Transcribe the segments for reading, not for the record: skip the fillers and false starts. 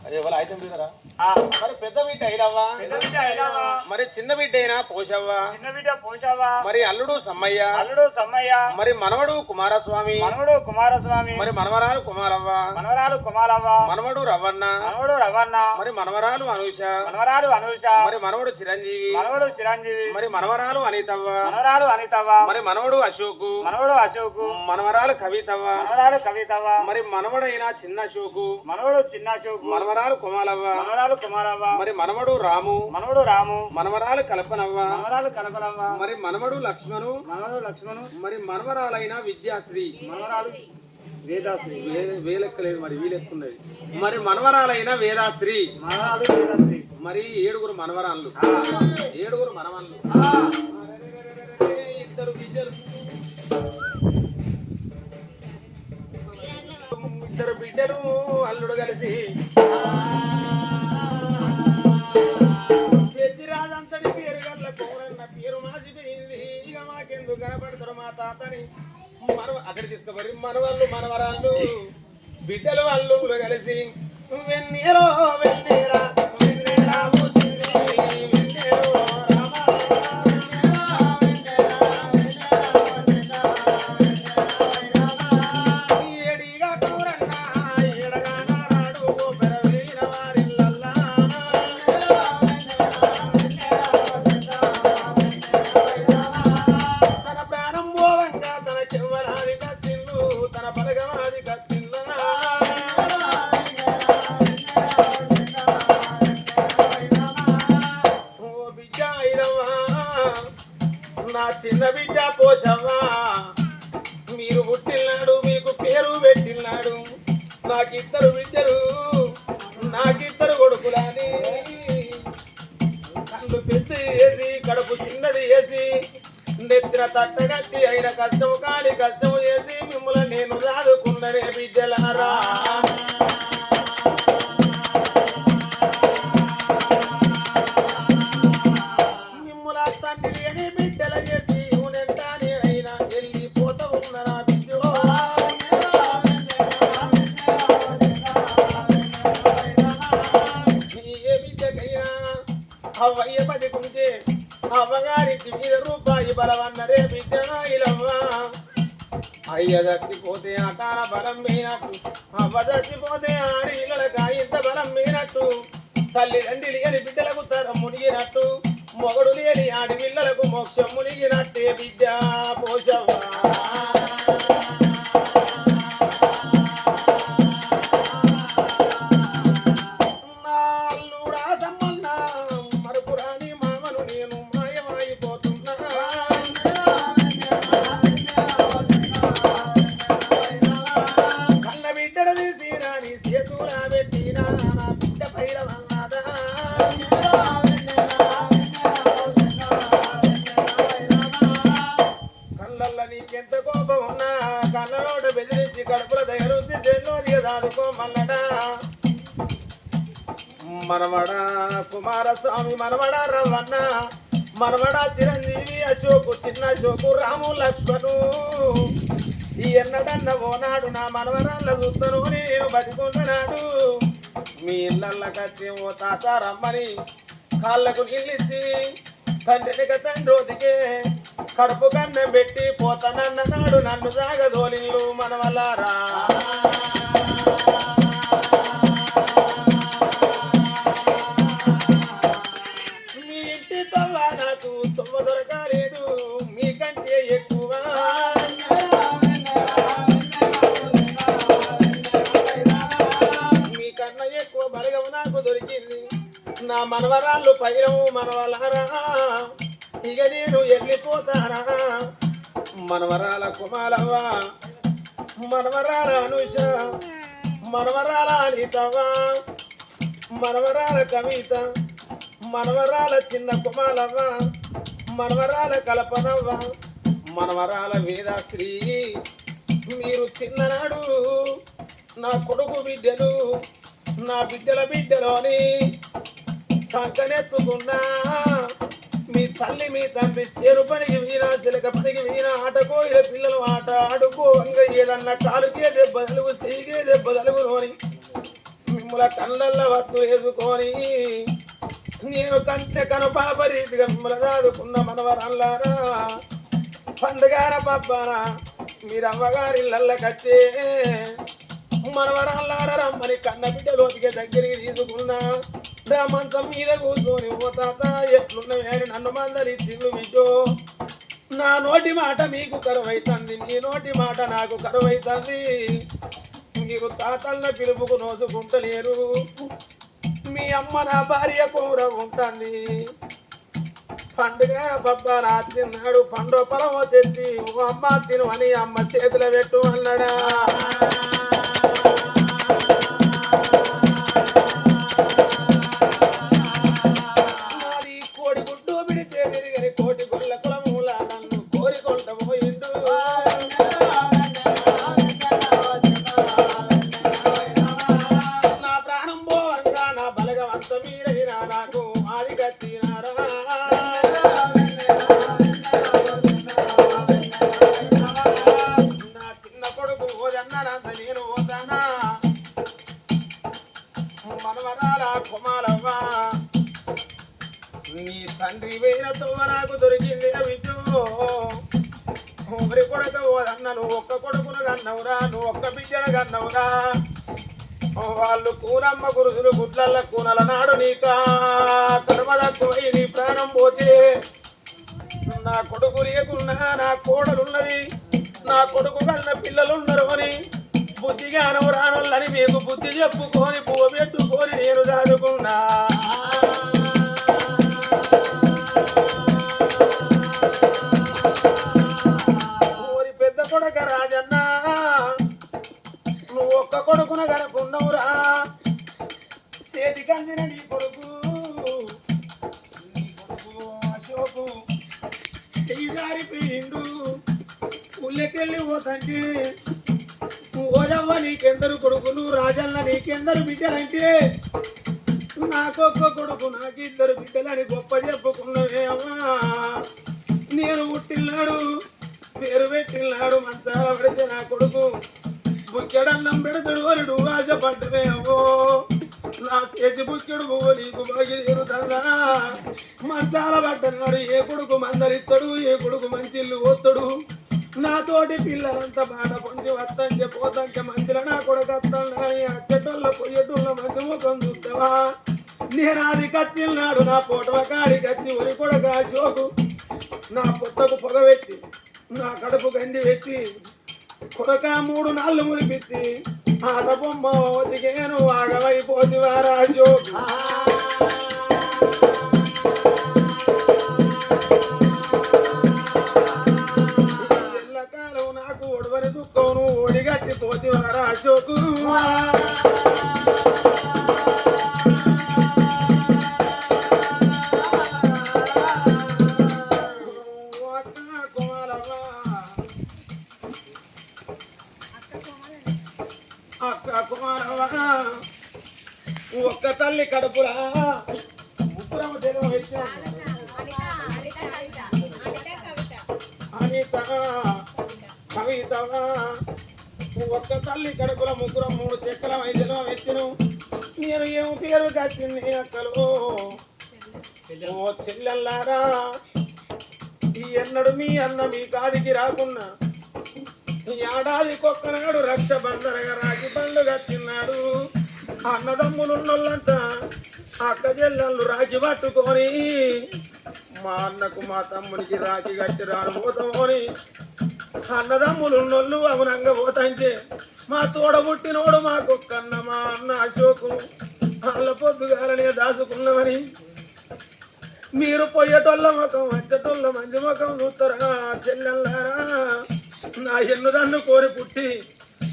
మరి పెద్ద బిడ్డ అయినవ్వా మరి చిన్న బిడ్డ అయినా పోషవ్వా మరి అల్లుడు సమ్మయ్య మరి మనవడు కుమారస్వామి మరి మనవరాలు కుమారవ్వ మనవడు రవ్వన్న మరి మనవరాలు అనూష మరి మనవడు చిరంజీవి మరి మనవరాలు అనితవ్వ మరి మనవడు అశోకు మనవరాలు కవితవ్వ మరి మనవడైన చిన్న అశోకు మనవరాలు కుమారవ్వ మరి మనవడు రాము మనవరాలు కల్పనవ్వ మరి మనవడు లక్ష్మణు మరి మనవరాలైన విద్యాశ్రీ వేలెక్కలేదు మరి వీలెక్కున్నది మరి మనవరాలైన వేదాశ్రీ మరి ఏడుగురు మనవరాళ్ళు ఇద్దరు బిడ్డలు అల్లుడు కలిసి పెద్దిరాజంతటి పేరు గల్ల కోరన్న పేరు మాసిపోయింది. ఇక మాకెందుకు కనపడతారు మా తాతని అక్కడ తీసుకుపోయి మనవరాళ్ళు బిడ్డలు అల్లుడు కలిసి వెన్నీరో వెన్నీరా నా చిన్న బిడ్డ పోషవ్వా మీరు పుట్టినాడు మీకు పేరు పెట్టినాడు నాకిద్దరు బిడ్డలు నాకిద్దరు కొడుకులని కళ్ళు పెద్ద వేసి కడుపు చిన్నది వేసి నెత్తిన తట్టగట్టి అయిన కష్టము కాని కష్టము చేసి మిమ్మల్ని నేను చదువుకున్నరే బిడ్డలారా అవ్వయ్య పదికుంటే అవ్వగారికి మీద రూపాయి బలవన్నరే బిడ్డనాయిలవ్వా అయ్య దచ్చిపోతే అటాల బలం మీనట్టు అవ్వ దచ్చిపోతే ఆడిళ్ళగా ఇంత బలం మీనట్టు తల్లిదండ్రి లేని బిడ్డలకు తరం మునిగినట్టు మొగడు లేని ఆడి పిల్లలకు మోక్షం మునిగినట్టే బిడ్డ పోషవ్వా నీకెంత కోపం ఉన్నా కళ్ళలోట బెదిరించి కడుపుల దగ్గరుంది జల్లోని దాదుకోమల్లట మనవడ కుమారస్వామి మనవడ రవ్వన్న మనవడ చిరంజీవి అశోకు చిన్న అశోకు రాము లక్ష్మణు ఈ ఎన్నడన్న ఓనాడు నా మనవరాళ్ళ చూస్తాను నేను బతికుంటున్నాడు మీ ఇళ్ళకచ్చి ఓ తాత రమ్మని కాళ్ళకు నీళ్ళిచ్చి తండ్రినిక తండ్రోదికే కడుపు కన్నం పెట్టి పోతానన్నాడు నన్ను సాగదోలిల్లు మనవల్లారా మీ ఇంటి తవ్వ నాకు తొవ్వ దొరకలేదు మీకంటే ఎక్కువ మీకన్నా ఎక్కువ బలగం నాకు దొరికింది నా మనవరాళ్ళు పైరము మనవల్లారా ఇక నేను వెళ్ళిపోతారా మనవరాల కుమారవ్వ మనవరాల అనుష మనవరాల అనితవ్వ మనవరాల కవిత మనవరాల చిన్న కుమారవ్వ మనవరాల కల్పనవ్వ మనవరాల వేదాశ్రీ మీరు చిన్ననాడు నా కొడుకు బిడ్డలు నా బిడ్డలోని సంకనెత్తుకున్నా మీ తల్లి మీ తండ్రి చేరు పనికి వీణ చిలక పనికి వీణ ఆటకోయిల పిల్లలు ఆట ఆడుకోవంగా ఏదన్నా కాలుకే దెబ్బ తలుగు చెయ్యికే దెబ్బ తలుగులోని మిమ్మల కళ్ళల్లో వత్తు వేసుకొని నేను కంటే కనుపాప రీతిగా మిమ్మల్ని దాదుకున్న మనవరల్లారా పండుగార పబ్బారా మీరు అమ్మగారి ఇళ్ళకచ్చే మనవరాళ్ళారా రమ్మని కన్న బిడ్డలోకి దగ్గరికి తీసుకున్నా మంచం మీద కూర్చొని ఓ తాత ఎట్లున్నాయని నన్ను మందరి తిల్లు బిడ్డో నా నోటి మాట మీకు కరువైతుంది నీ నోటి మాట నాకు కరువైతుంది మీరు తాతన్న పిలుపుకు నోసుకుంటలేరు మీ అమ్మ నా భార్య కూర ఉంటుంది పండుగ బొబ్బారా తిన్నాడు పండు పొలమో తెచ్చి ఓ అమ్మ తిను అని అమ్మ చేతులు పెట్టు అన్నాడా మరి కోడి గుడ్డు బిడితే తిరిగని కోటి గొల్ల కులమూల నన్ను కోరికొంట పోయిండు నా ప్రాణం పోవంగా నా బలగవంత మీరైనా నాకు ఆది కట్టినారా కుమారవ్వా నీ తండ్రి వేలతో నాకు దొరికింది విద్యు ఊరి కొడుక ఓదన్న నువ్వు ఒక్క కొడుకును కన్నవురా నువ్వు ఒక్క బిడ్డను కన్నవురా వాళ్ళు కూనమ్మ గురుసులు గుట్లల్ల కూనల నాడు నీకా కర్మదక్కువై నీ ప్రాణం పోతే నా కొడుకు లేకున్నా నా కోడలున్నది నా కొడుకు కన్న పిల్లలున్నారు అని బుద్ధిగా అనవరానులని మీకు బుద్ధి చెప్పుకొని పువ్వు పెట్టుకొని నేను దాదుకున్నా ఊరి పెద్ద కొడుక రాజన్న నువ్వు ఒక్క కొడుకున కనుకున్నావురా చేతికి అందిన నీ కొడుకు అశోకు చెయ్యిదారిపోయిండు ఊళ్ళకెళ్ళి పోతంటే ఓజవ్వ నీకెందరు కొడుకులు రాజన్న నీకెందరు బిడ్డలంటే నాకొక్క కొడుకు నాకిద్దరు బిడ్డలని గొప్ప చెప్పుకున్నదే అమ్మా నేను పుట్టినాడు పేరు పెట్టినాడు మంచాల పడితే నా కొడుకు బుక్కెడన్నం పెడతాడు వరుడు ఆశపడ్డదే అవ్వో నా చేతి బుక్కెడు పువ్వు నీకు బాగి తీరుతుందా మంచాల పడ్డన్నాడు ఏ కొడుకు మందరిస్తాడు ఏ కొడుకు మంచిళ్ళు పోతాడు నాతోటి పిల్లలంతా బాధ పొంది వస్తంటే పోతంటే మంచిలో నా కొడుకు వస్తాను కానీ అచ్చటోళ్ళ పొయ్యటోళ్ళ మంచి ముఖం చూస్తావా నేను అది కచ్చిన్నాడు నా పొటవ కాడి కచ్చి ఒరి కొడక చోకు నా పొట్టకు పొగ పెట్టి నా కడుపు గండి పెట్టి కొడక 3 నాళ్ళు మురిపిచ్చి ఆట బొమ్మ ఒదిగేను ఆగమైపోతివారా చోకు నాకు ఒడవని దుఃఖం ఒడిగట్టి పోతివారా అశోకు అక్క కుమారవ్వ ఒక్క తల్లి కడుపురా ముగ్గురము తెలుగు అనిత కవితవా ఒక్క తల్లి కడుపుల ముగ్గురు 3 చెక్కల 5 ఎత్తును నేను ఏం పేరు కట్టింది అక్కలు ఓ చెల్లెల్లారా ఈ ఎన్నడు మీ అన్న మీ కాదికి రాకున్నా ఏడాదికొక్కనాడు రక్ష బండరగా రాగి బండు కట్టినాడు అన్నదమ్ములున్నోళ్ళంతా అక్క చెల్లెళ్ళు రాగి పట్టుకొని మా అన్నకు మా తమ్ముడికి రాగి కట్టి రాను పోతామని అన్నదమ్ములున్నోళ్ళు అవునంగా పోతాంటే మా తోడబుట్టినోడు మాకొక్కన్న మా అన్న అశోకు వాళ్ళ పొద్దుగాలనే దాచుకున్నామని మీరు పొయ్యటోళ్ళ ముఖం వచ్చేటోళ్ళ మంచి ముఖం చూస్తారా చెల్లెల్లారా నా ఎన్నుదన్ను కోరి పుట్టి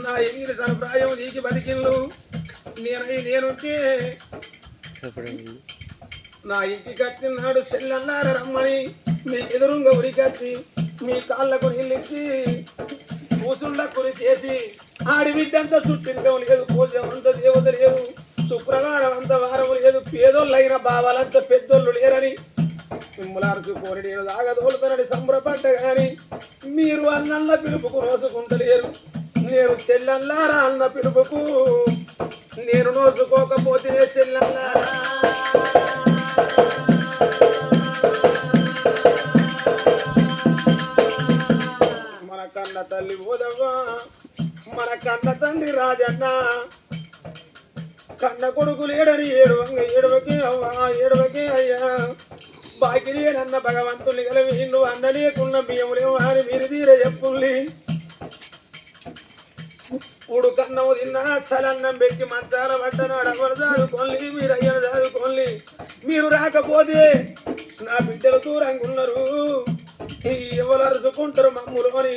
నా ఎన్ని సంప్రాయం నీకి బతికిళ్ళు నేనుంటే నా ఇంటికి వచ్చినాడు చెల్లెల్లారా రమ్మని మీ ఎదురుంగ ఉరికచ్చి మీ కాళ్ళకు నీళ్ళిచ్చి కూసుండ కురి చేసి ఆడి బిడ్డంతా చుట్టించం లేదు పూజం అంత దేవత లేదు శుక్రవారం అంత వారం లేదు పేదోళ్ళైన బావాలంత పెద్దోళ్ళు లేరని మిమ్మలార్చు కోరి నేను దాగదోలుతానని సంబరపడ్డ కానీ మీరు అన్నల్ల పిలుపుకు రోజుకుంటలేరు నేను చెల్లెల్లారా అన్న పిలుపుకు నేను నోసుకోకపోతే చెల్లెల్లారా మన కన్న తల్లి ఓదవ్వా మన కన్న తండ్రి రాజన్న కన్న కొడుకు లేడని ఏడవకే అవ్వా ఏడవకే అయ్యా బాకి లేనన్న భగవంతుని కలివి నువ్వు అన్న లేకున్న బియ్యము లేవు అని మీరు తీరే చెప్పుల్ని ఇప్పుడు కన్నము తిన్నా సలన్నం పెట్టి మంచాల పడ్డనాడు ఎవరు చదువుకోండి మీరు అయ్యను చదువుకోండి మీరు రాకపోతే నా బిడ్డలు దూరంగా ఉన్నారు ఎవరు అరుచుకుంటారు మమ్ములు అని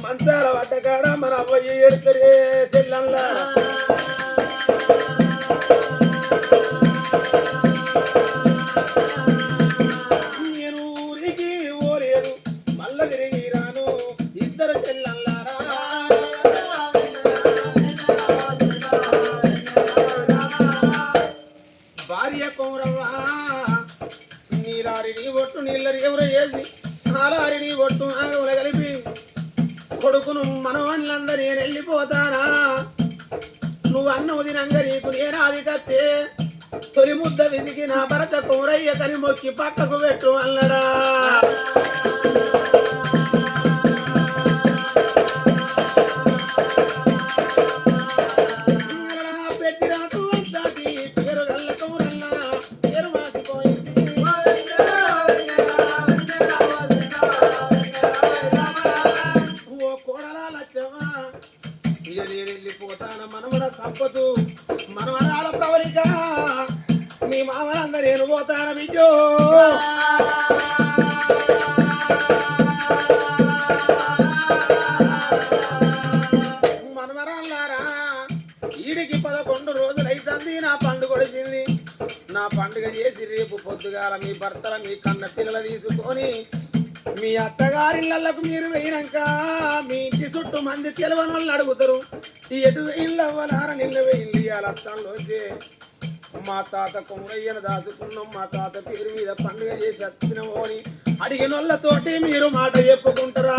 మంచాల పడ్డకాడ మన అవ్వయ్య ఏడుతారే చెల్లల్లా నేను ఊరికి ఓలేదు మళ్ళా తిరిగి రాను ఇద్దరు చెల్లల్లారా భార్య కౌరవ్వా నీలారి నీ ఒట్టు నీళ్ళరి ఎవరో వేసి నాలారి నీ ఒట్టు ఆగవుల కలిపి కొడుకును మనవాళ్ళందరూ నేను వెళ్ళిపోతానా నువ్వు అన్నం తినంగా నీకు నేనాది కత్తే తొలి ముద్ద విధికి నా భరత కౌరయ్య కని మొక్కి పక్కకు పెట్టు అల్లడా వెళ్ళిపోతాను మనమన సంపదు మనమనాల ప్రవళిక మీ మామలందరూ నేను పోతాను విజో మనమరాలారా ఈడికి 11 రోజులు అవుతుంది నా పండుగ వచ్చింది నా పండుగ చేసి రేపు పొద్దుగాల మీ భర్తల మీ కన్న పిల్లలు తీసుకొని మీ అత్తగారిళ్ళకు మీరు వేయినాక మీ ఇంటి చుట్టూ మంది తెలవని వాళ్ళు అడుగుతారు ఎటు వేయిళ్ళు అవ్వాలారా నిన్న వేయిళ్ళు అత్తంలోంచి మా తాత కొమరయ్యను దాచుకున్నాం మా తాత పేరు మీద పండుగ చేసి వచ్చినాము అని అడిగిన వాళ్ళతోటి మీరు మాట చెప్పుకుంటారా